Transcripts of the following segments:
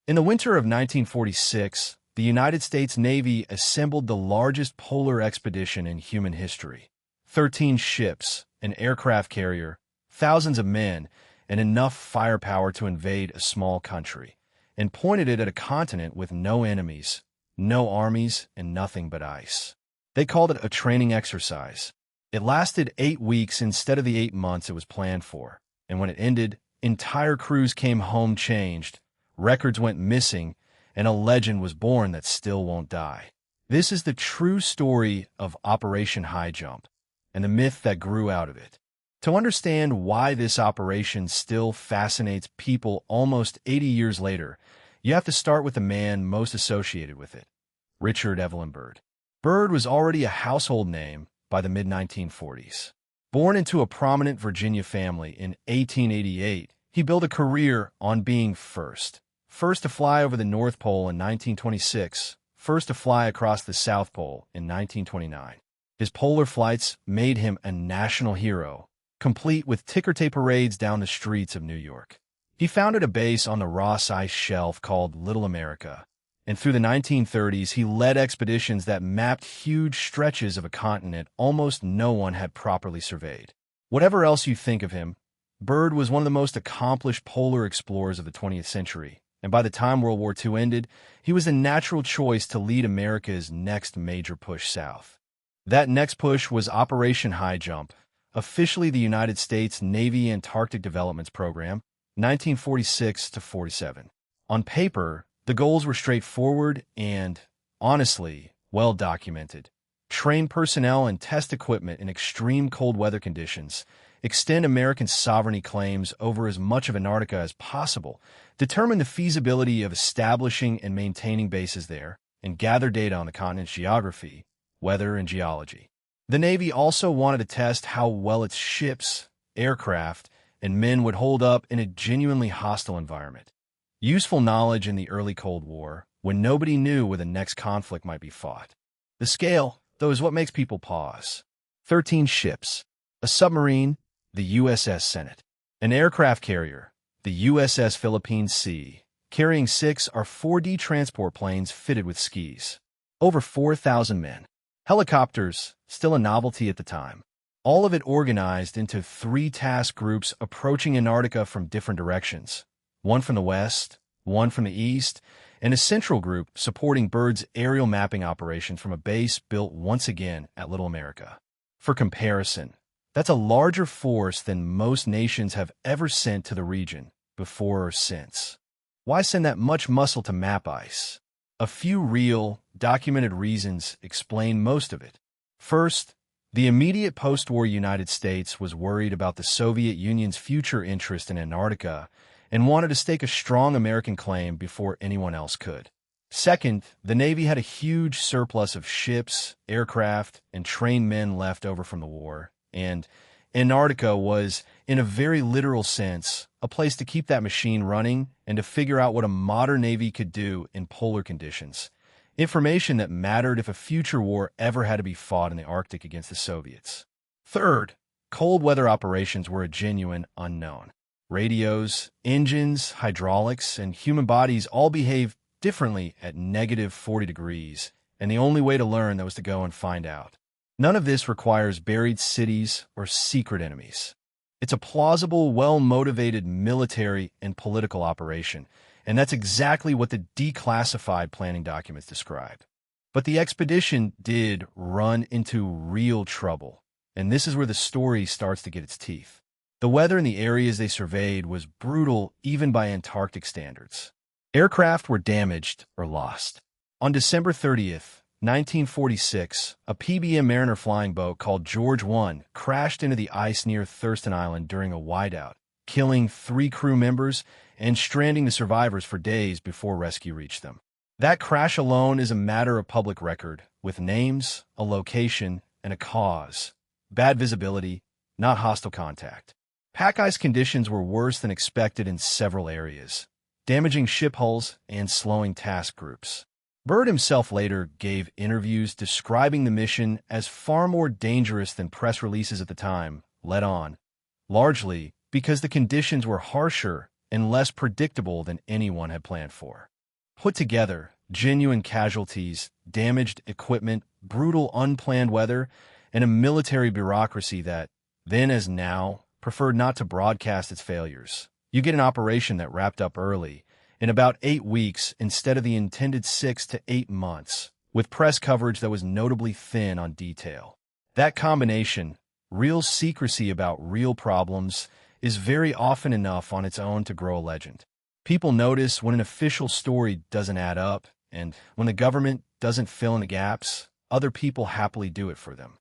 In the winter of 1946, the United States Navy assembled the largest polar expedition in human history. 13 ships, an aircraft carrier, thousands of men, and enough firepower to invade a small country, and pointed it at a continent with no enemies, no armies, and nothing but ice. They called it a training exercise. It lasted 8 weeks instead of the 8 months it was planned for, and when it ended, entire crews came home changed, records went missing, and a legend was born that still won't die. This is the true story of Operation High Jump, and the myth that grew out of it. To understand why this operation still fascinates people almost 80 years later, you have to start with the man most associated with it, Richard Evelyn Byrd. Byrd was already a household name by the mid-1940s. Born into a prominent Virginia family in 1888, he built a career on being first to fly over the North Pole in 1926, first to fly across the South Pole in 1929. His polar flights made him a national hero, complete with ticker-tape parades down the streets of New York. He founded a base on the Ross Ice Shelf called Little America, and through the 1930s he led expeditions that mapped huge stretches of a continent almost no one had properly surveyed. Whatever else you think of him, Byrd was one of the most accomplished polar explorers of the 20th century, and by the time World War II ended, he was the natural choice to lead America's next major push south. That next push was Operation High Jump, officially the United States Navy Antarctic Developments Program, 1946 to 47. On paper, the goals were straightforward and, honestly, well documented. Train personnel and test equipment in extreme cold weather conditions, extend American sovereignty claims over as much of Antarctica as possible, determine the feasibility of establishing and maintaining bases there, and gather data on the continent's geography, weather, and geology. The Navy also wanted to test how well its ships, aircraft, and men would hold up in a genuinely hostile environment. Useful knowledge in the early Cold War, when nobody knew where the next conflict might be fought. The scale, though, is what makes people pause. 13 ships, a submarine, the USS Senate, an aircraft carrier, the USS Philippine Sea, carrying 6 R-4D transport planes fitted with skis. Over 4,000 men. Helicopters, still a novelty at the time. All of it organized into 3 task groups approaching Antarctica from different directions. One from the west, one from the east, and a central group supporting Byrd's aerial mapping operation from a base built once again at Little America. For comparison, that's a larger force than most nations have ever sent to the region, before or since. Why send that much muscle to map ice? A few real, documented reasons explain most of it. First, the immediate post-war United States was worried about the Soviet Union's future interest in Antarctica and wanted to stake a strong American claim before anyone else could. Second, the Navy had a huge surplus of ships, aircraft, and trained men left over from the war, and Antarctica was, in a very literal sense, a place to keep that machine running and to figure out what a modern Navy could do in polar conditions. Information that mattered if a future war ever had to be fought in the Arctic against the Soviets. Third, cold weather operations were a genuine unknown. Radios, engines, hydraulics, and human bodies all behave differently at negative 40 degrees, and the only way to learn was to go and find out. None of this requires buried cities or secret enemies. It's a plausible, well-motivated military and political operation, and that's exactly what the declassified planning documents describe. But the expedition did run into real trouble, and this is where the story starts to get its teeth. The weather in the areas they surveyed was brutal even by Antarctic standards. Aircraft were damaged or lost. On December 30th, 1946, a PBM Mariner flying boat called George I crashed into the ice near Thurston Island during a whiteout, killing 3 crew members and stranding the survivors for days before rescue reached them. That crash alone is a matter of public record, with names, a location, and a cause. Bad visibility, not hostile contact. Pack ice conditions were worse than expected in several areas, damaging ship hulls and slowing task groups. Byrd himself later gave interviews describing the mission as far more dangerous than press releases at the time let on, largely because the conditions were harsher and less predictable than anyone had planned for. Put together, genuine casualties, damaged equipment, brutal unplanned weather, and a military bureaucracy that, then as now, preferred not to broadcast its failures. You get an operation that wrapped up early, in about 8 weeks instead of the intended 6 to 8 months, with press coverage that was notably thin on detail. That combination, real secrecy about real problems, is very often enough on its own to grow a legend. People notice when an official story doesn't add up, and when the government doesn't fill in the gaps, other people happily do it for them.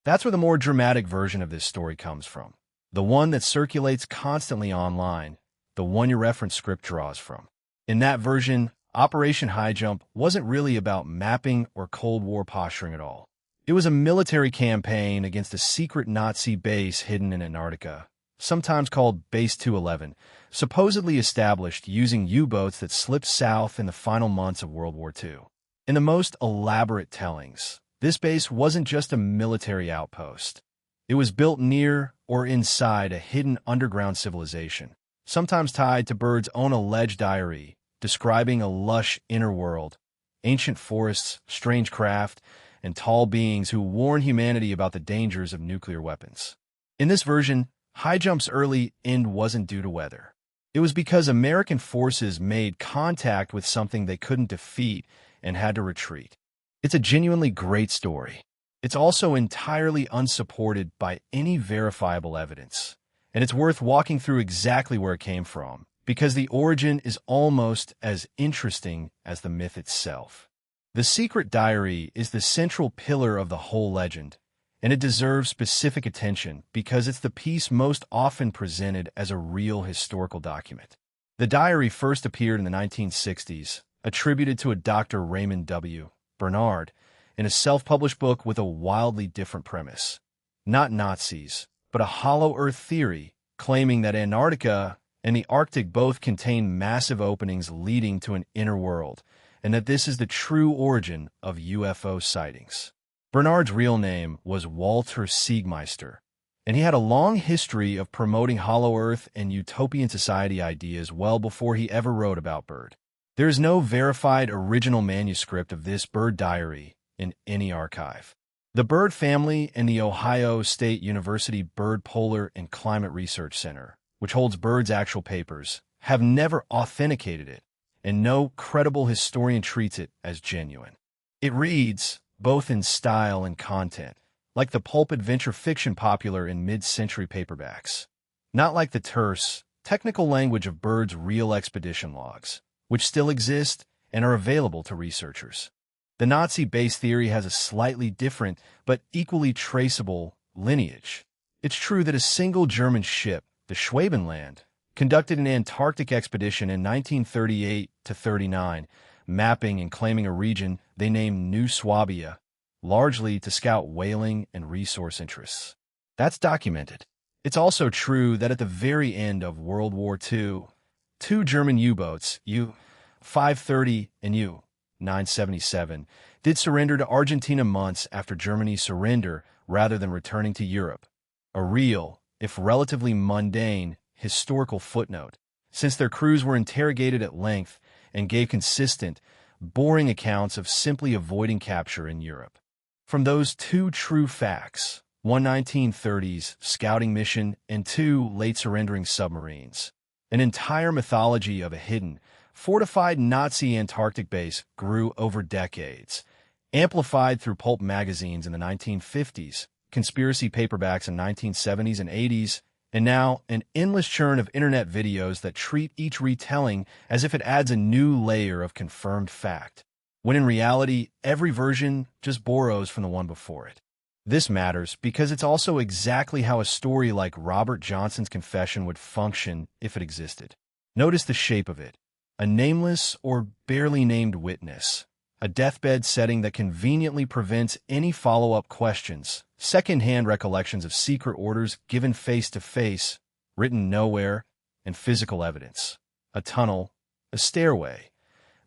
That's where the more dramatic version of this story comes from. The one that circulates constantly online, the one your reference script draws from. In that version, Operation High Jump wasn't really about mapping or Cold War posturing at all. It was a military campaign against a secret Nazi base hidden in Antarctica, sometimes called Base 211, supposedly established using U-boats that slipped south in the final months of World War II. In the most elaborate tellings, this base wasn't just a military outpost. It was built near or inside a hidden underground civilization, sometimes tied to Byrd's own alleged diary, describing a lush inner world, ancient forests, strange craft, and tall beings who warn humanity about the dangers of nuclear weapons. In this version, High Jump's early end wasn't due to weather. It was because American forces made contact with something they couldn't defeat and had to retreat. It's a genuinely great story. It's also entirely unsupported by any verifiable evidence, and it's worth walking through exactly where it came from, because the origin is almost as interesting as the myth itself. The secret diary is the central pillar of the whole legend, and it deserves specific attention because it's the piece most often presented as a real historical document. The diary first appeared in the 1960s, attributed to a Dr. Raymond W. Bernard, in a self-published book with a wildly different premise. Not Nazis, but a hollow Earth theory, claiming that Antarctica and the Arctic both contain massive openings leading to an inner world, and that this is the true origin of UFO sightings. Bernard's real name was Walter Siegmeister, and he had a long history of promoting Hollow Earth and utopian society ideas well before he ever wrote about Byrd. There is no verified original manuscript of this Byrd diary in any archive. The Byrd family and the Ohio State University Byrd Polar and Climate Research Center, which holds Byrd's actual papers, have never authenticated it, and no credible historian treats it as genuine. It reads, both in style and content, like the pulp adventure fiction popular in mid-century paperbacks, not like the terse, technical language of Byrd's real expedition logs, which still exist and are available to researchers. The Nazi base theory has a slightly different, but equally traceable, lineage. It's true that a single German ship, the Schwabenland, conducted an Antarctic expedition in 1938-39, mapping and claiming a region they named New Swabia, largely to scout whaling and resource interests. That's documented. It's also true that at the very end of World War II, 2 German U-boats, U-530 and U-977, did surrender to Argentina months after Germany's surrender rather than returning to Europe. A real, if relatively mundane, historical footnote, since their crews were interrogated at length and gave consistent, boring accounts of simply avoiding capture in Europe. From those 2 true facts, one 1930s scouting mission and 2 late surrendering submarines, an entire mythology of a hidden, fortified Nazi Antarctic base grew over decades, amplified through pulp magazines in the 1950s, conspiracy paperbacks in 1970s and 80s, and now an endless churn of internet videos that treat each retelling as if it adds a new layer of confirmed fact, when in reality, every version just borrows from the one before it. This matters because it's also exactly how a story like Robert Johnson's confession would function if it existed. Notice the shape of it. A nameless or barely named witness. A deathbed setting that conveniently prevents any follow-up questions, second-hand recollections of secret orders given face-to-face, written nowhere, and physical evidence. A tunnel, a stairway,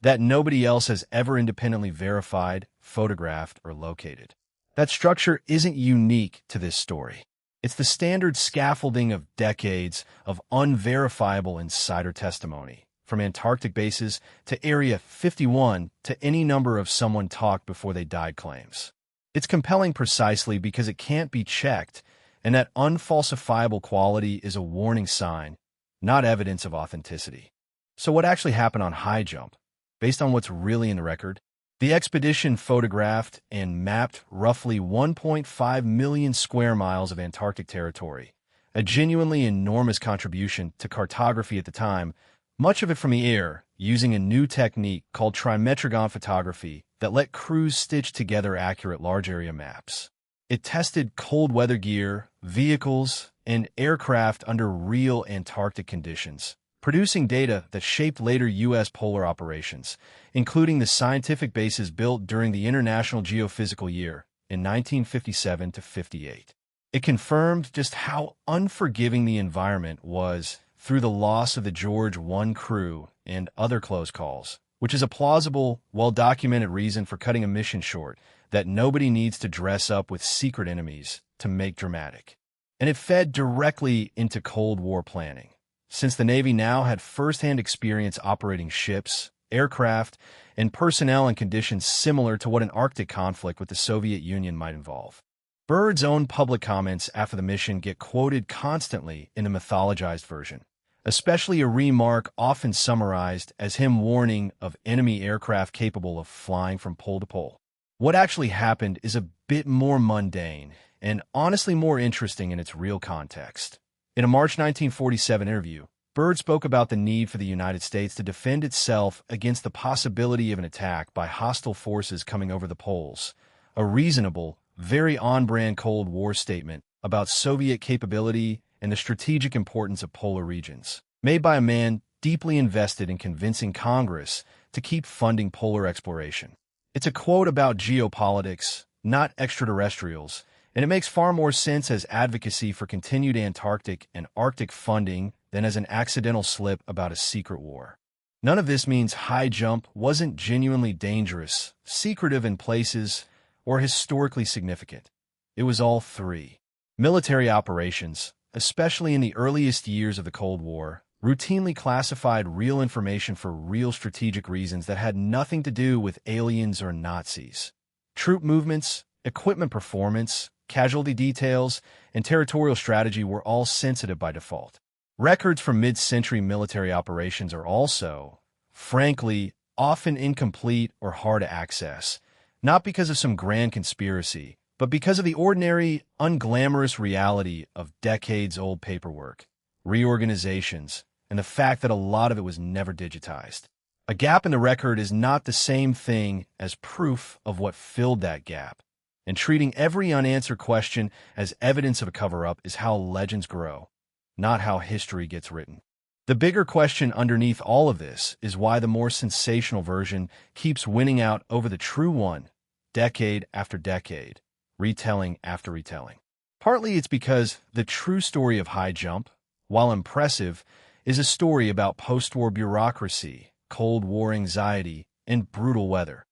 that nobody else has ever independently verified, photographed, or located. That structure isn't unique to this story. It's the standard scaffolding of decades of unverifiable insider testimony, from Antarctic bases to Area 51 to any number of someone talked before they died claims. It's compelling precisely because it can't be checked, and that unfalsifiable quality is a warning sign, not evidence of authenticity. So what actually happened on High Jump? Based on what's really in the record, the expedition photographed and mapped roughly 1.5 million square miles of Antarctic territory, a genuinely enormous contribution to cartography at the time, much of it from the air, using a new technique called trimetragon photography that let crews stitch together accurate large-area maps. It tested cold weather gear, vehicles, and aircraft under real Antarctic conditions, producing data that shaped later U.S. polar operations, including the scientific bases built during the International Geophysical Year in 1957 to 58. It confirmed just how unforgiving the environment was through the loss of the George 1 crew and other close calls, which is a plausible, well-documented reason for cutting a mission short, that nobody needs to dress up with secret enemies to make dramatic. And it fed directly into Cold War planning, since the Navy now had first-hand experience operating ships, aircraft, and personnel in conditions similar to what an Arctic conflict with the Soviet Union might involve. Byrd's own public comments after the mission get quoted constantly in the mythologized version, especially a remark often summarized as him warning of enemy aircraft capable of flying from pole to pole. What actually happened is a bit more mundane and honestly more interesting in its real context. In a March 1947 interview, Byrd spoke about the need for the United States to defend itself against the possibility of an attack by hostile forces coming over the poles, a reasonable, very on-brand Cold War statement about Soviet capability and the strategic importance of polar regions, made by a man deeply invested in convincing Congress to keep funding polar exploration. It's a quote about geopolitics, not extraterrestrials, and it makes far more sense as advocacy for continued Antarctic and Arctic funding than as an accidental slip about a secret war. None of this means High Jump wasn't genuinely dangerous, secretive in places, or historically significant. It was all three. Military operations, especially in the earliest years of the Cold War, routinely classified real information for real strategic reasons that had nothing to do with aliens or Nazis. Troop movements, equipment performance, casualty details, and territorial strategy were all sensitive by default. Records from mid-century military operations are also, frankly, often incomplete or hard to access, not because of some grand conspiracy, but because of the ordinary, unglamorous reality of decades-old paperwork, reorganizations, and the fact that a lot of it was never digitized. A gap in the record is not the same thing as proof of what filled that gap, and treating every unanswered question as evidence of a cover-up is how legends grow, not how history gets written. The bigger question underneath all of this is why the more sensational version keeps winning out over the true one, decade after decade, retelling after retelling. Partly it's because the true story of High Jump, while impressive, is a story about post-war bureaucracy, Cold War anxiety, and brutal weather.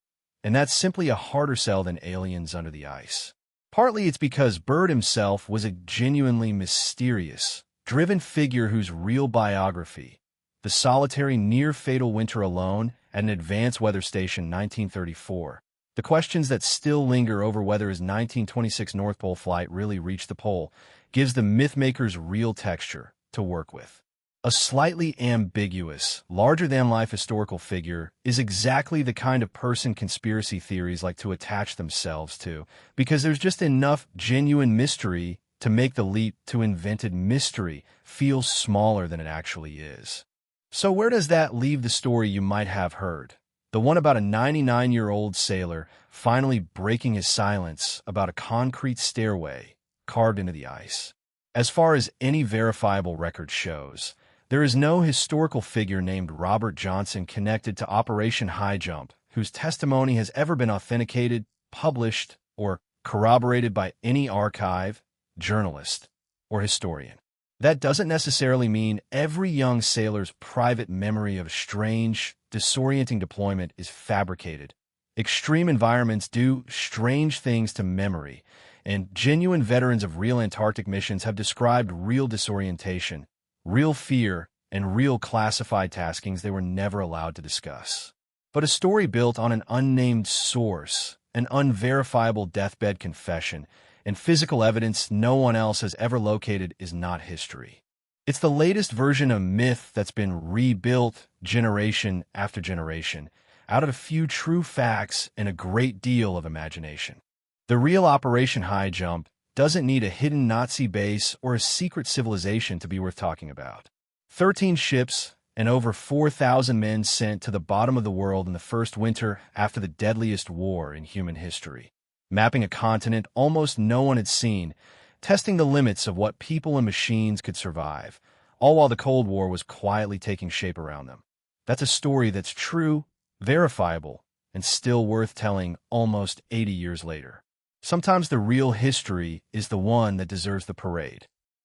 And that's simply a harder sell than aliens under the ice. Partly it's because Byrd himself was a genuinely mysterious, driven figure whose real biography, the solitary near-fatal winter alone at an advanced weather station 1934, the questions that still linger over whether his 1926 North Pole flight really reached the pole, gives the mythmaker's real texture to work with. A slightly ambiguous, larger-than-life historical figure is exactly the kind of person conspiracy theories like to attach themselves to, because there's just enough genuine mystery to make the leap to invented mystery feel smaller than it actually is. So where does that leave the story you might have heard? The one about a 99-year-old sailor finally breaking his silence about a concrete stairway carved into the ice. As far as any verifiable record shows, there is no historical figure named Robert Johnson connected to Operation High Jump whose testimony has ever been authenticated, published, or corroborated by any archive, journalist, or historian. That doesn't necessarily mean every young sailor's private memory of a strange, disorienting deployment is fabricated. Extreme environments do strange things to memory, and genuine veterans of real Antarctic missions have described real disorientation, real fear, and real classified taskings they were never allowed to discuss. But a story built on an unnamed source, an unverifiable deathbed confession, and physical evidence no one else has ever located is not history. It's the latest version of myth that's been rebuilt generation after generation, out of a few true facts and a great deal of imagination. The real Operation High Jump doesn't need a hidden Nazi base or a secret civilization to be worth talking about. 13 ships and over 4,000 men sent to the bottom of the world in the first winter after the deadliest war in human history, mapping a continent almost no one had seen, testing the limits of what people and machines could survive, all while the Cold War was quietly taking shape around them. That's a story that's true, verifiable, and still worth telling almost 80 years later. Sometimes the real history is the one that deserves the parade.